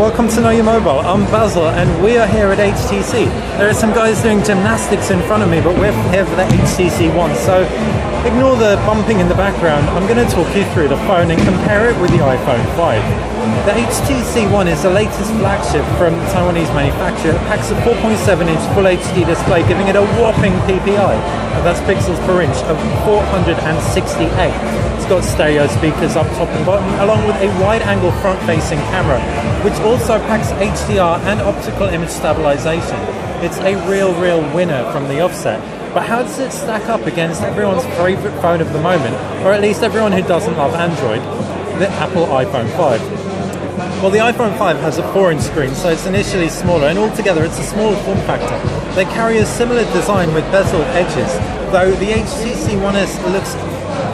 welcome to Know Your Mobile. I'm Basil and we are here at HTC. There are some guys doing gymnastics in front of me, but we're here for the HTC One, so ignore the bumping in the background. I'm going to talk you through the phone and compare it with the iPhone 5. The HTC One is the latest flagship from Taiwanese manufacturer. It packs a 4.7-inch Full HD display, giving it a whopping PPI, that's pixels per inch, of 468. It's got stereo speakers up top and bottom, along with a wide-angle front-facing camera, which also packs HDR and optical image stabilization. It's a real winner from the offset. But how does it stack up against everyone's favorite phone of the moment, or at least everyone who doesn't love Android, the Apple iPhone 5? Well, the iPhone 5 has a 4-inch screen, so it's initially smaller, and altogether it's a smaller form factor. They carry a similar design with bezeled edges, though the HTC One S looks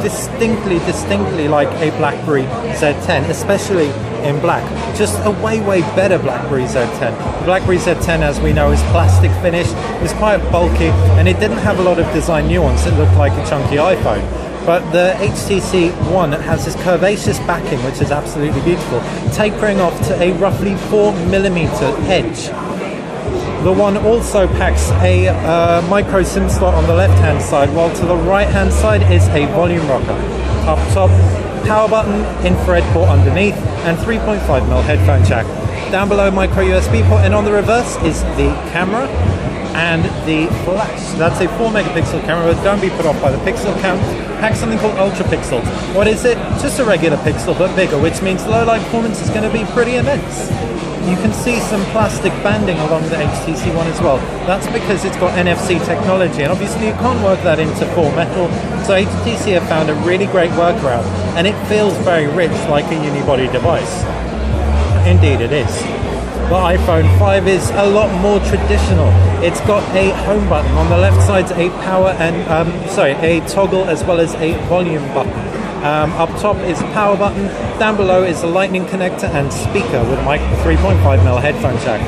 distinctly like a BlackBerry Z10, especially in black. Just a way better BlackBerry Z10. BlackBerry Z10, as we know, is plastic finished, it was quite bulky, and it didn't have a lot of design nuance. It looked like a chunky iPhone. But the HTC One has this curvaceous backing, which is absolutely beautiful, tapering off to a roughly 4mm edge. The One also packs a micro SIM slot on the left-hand side, while to the right-hand side is a volume rocker. Up top, power button, infrared port underneath, and 3.5mm headphone jack. Down below, micro USB port, and on the reverse is the camera and the flash. That's a 4-megapixel camera, but don't be put off by the pixel count. Packs something called ultra pixels. What is it? Just a regular pixel, but bigger, which means low light performance is going to be pretty immense. You can see some plastic banding along the HTC One as well. That's because it's got NFC technology, and obviously you can't work that into full metal, so HTC have found a really great workaround, and it feels very rich, like a unibody device. Indeed it is. The iPhone 5 is a lot more traditional. It's got a home button. On the left side's a power and a toggle, as well as a volume button. Up top is a power button. Down below is a lightning connector and speaker with a 3.5mm headphone jack.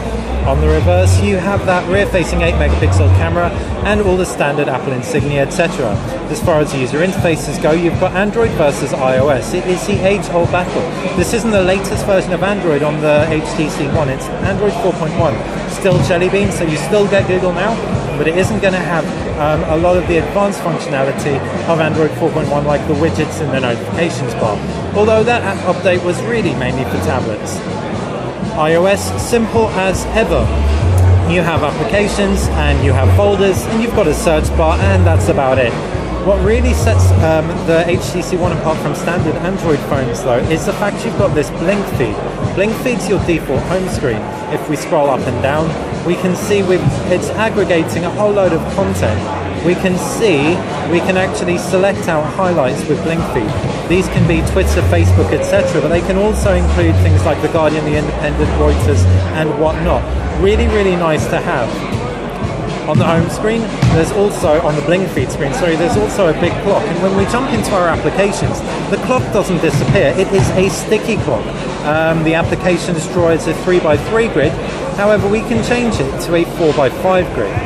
On the reverse, you have that rear-facing 8-megapixel camera and all the standard Apple insignia, etc. As far as user interfaces go, you've got Android versus iOS. It is the age-old battle. This isn't the latest version of Android on the HTC One. It's Android 4.1. Still Jelly Bean, so you still get Google Now, but it isn't going to have a lot of the advanced functionality of Android 4.1, like the widgets in the notifications bar. Although that update was really mainly for tablets. iOS, simple as ever. You have applications and you have folders and you've got a search bar, and that's about it. What really sets the HTC One apart from standard Android phones, though, is the fact you've got this blink feed. Blink feed's your default home screen. If we scroll up and down, we can see it's aggregating a whole load of content. We can actually select out highlights with blink feed. These can be Twitter, Facebook, etc., but they can also include things like The Guardian, The Independent, Reuters, and whatnot. Really nice to have. On the home screen, there's also, on the blink feed screen, there's also a big clock. And when we jump into our applications, the clock doesn't disappear. It is a sticky clock. The applications draw as a 3x3 grid. However, we can change it to a 4x5 grid.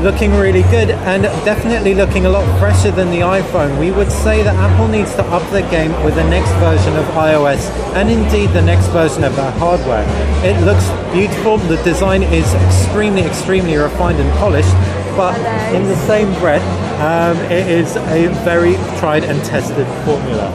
Looking really good, and definitely looking a lot fresher than the iPhone. We would say that Apple needs to up their game with the next version of iOS, and indeed the next version of their hardware. It looks beautiful, the design is extremely refined and polished, but in the same breath, it is a very tried and tested formula.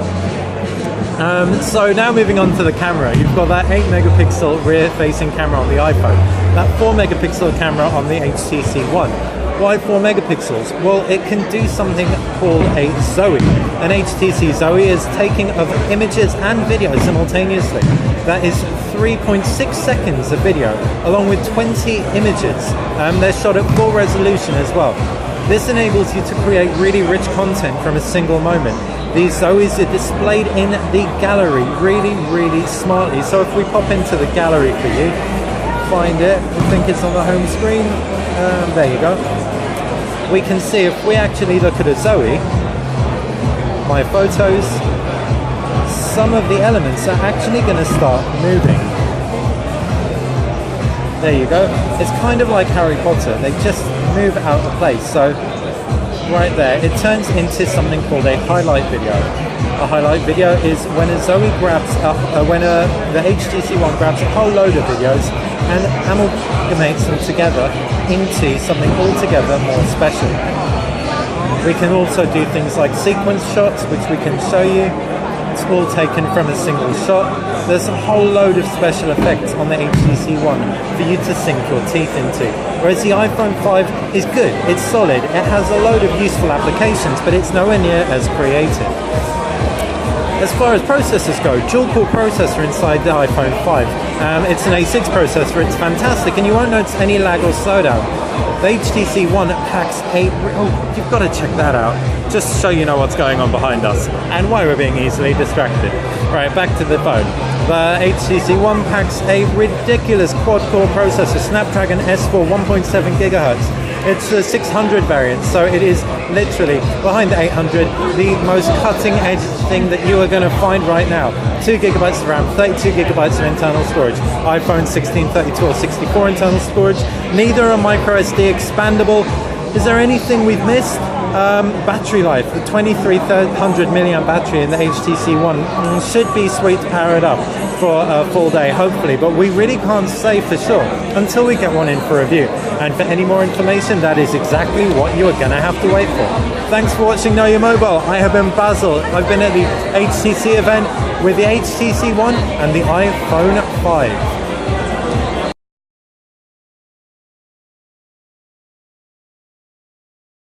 So now moving on to the camera, you've got that 8-megapixel rear-facing camera on the iPhone, that 4-megapixel camera on the HTC One. Why 4 megapixels? Well, it can do something called a Zoe. An HTC Zoe is taking of images and video simultaneously. That is 3.6 seconds of video, along with 20 images. They're shot at full resolution as well. This enables you to create really rich content from a single moment. These Zoes are displayed in the gallery really smartly. So if we pop into the gallery for you, find it, I think it's on the home screen, there you go. We can see, if we actually look at a Zoe, my photos, some of the elements are actually going to start moving. There you go. It's kind of like Harry Potter, they just move out of place. So right there, it turns into something called a highlight video. a highlight video is when Zoe grabs the HTC One grabs a whole load of videos and amalgamates them together into something altogether more special. We can also do things like sequence shots, which we can show you. It's all taken from a single shot. There's a whole load of special effects on the HTC One for you to sink your teeth into. Whereas the iPhone 5 is good, it's solid, it has a load of useful applications, but it's nowhere near as creative. As far as processors go, dual-core processor inside the iPhone 5. It's an A6 processor, it's fantastic, and you won't notice any lag or slowdown. The HTC One packs you've got to check that out, just so you know what's going on behind us, and why we're being easily distracted. Right, back to the phone. The HTC One packs a ridiculous quad-core processor, Snapdragon S4 1.7 GHz. It's a 600 variant, so it is literally behind the 800, the most cutting-edge thing that you are going to find right now. 2 GB of RAM, 32 GB of internal storage. iPhone 16, 32 or 64 internal storage. Neither are micro SD expandable. Is there anything we've missed? Battery life, the 2300 milliamp battery in the HTC One should be sweet to power it up for a full day, hopefully, but we really can't say for sure until we get one in for review. And for any more information, that is exactly what you are going to have to wait for. Thanks for watching Know Your Mobile. I have been Basil. I've been at the HTC event with the HTC One and the iPhone 5.